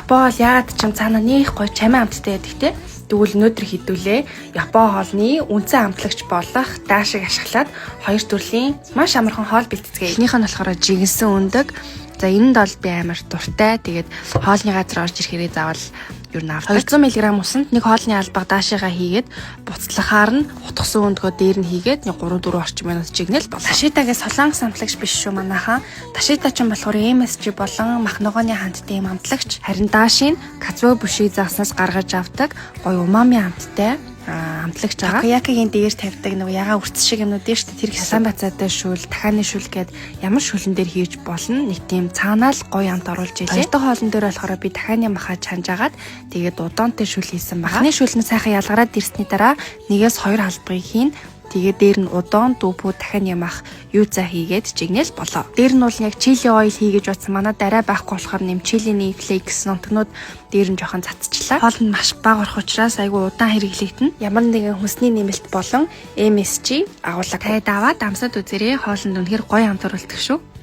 Япон бол яагаад ч юм цаана нэх гоё чамин амттай байдаг те. Тэгвэл өнөөдөр хідүүлээ Япон хоолны үндсэн амтлагч болох даашиг ашиглаад хоёр төрлийн маш амархан хоол бэлтгэцгээе. Эхнийх нь болохоор жигэнсэн өндөг. За энэнд бол би амар дуртай. Тэгээд хоолны газар орж ирэхээрээ заавал юу н 200 мг усанд нэг хоолны албаг даашигаа хийгээд буцлахаар нь утгсан өндгөө дээр нь хийгээд 3-4 орчим минут чигнэл бол. Ташитагээс солонгос амтлагч биш шүү манайхаа. Ташита ч юм болохоор MSG болон махногооны хандтай юм амтлагч. Харин даашийн кацуо бүшиг загснаас гаргаж авдаг гоё умами амттай амтлагч байгаа. Таkoyakiгийн дээр тавьдаг нэг ягаа үрц шиг юмнууд дээ шүү дээ. Тэр хясан бацаатай шүүл, дахааны шүүл гээд ямар шүүлэн дээр хийж болно. Нэг тийм цаанаал гоё амт оруулж илээ. Хоёр дахь хоолн дээр болохоор би дахааны махаа чанжаагаад тэгээд удаантай шүүл хийсэн байгаа. Махны шүүл нь сайхан ялгараад ирсний дараа 1-2 халбыг хийн. Тэгээд дээр нь удаан дүүпүү дахин ямах юу цаа хийгээд чигнэл болоо. Дээр нь бол яг чили ойл хийгэж утсан манай дараа байхгүй болохоор нэм чилиний флейкс нутгнууд дээр нь жоохон цацчлаа. Хоол нь маш бага орох учраас айгүй удаан хэрэглэгдэнэ. Ямар нэгэн хүнсний нэмэлт болон MSG агуулга тайд аваад амсад үзэрээ хоолнд үнэхэр гоё амт оруулдаг шүү.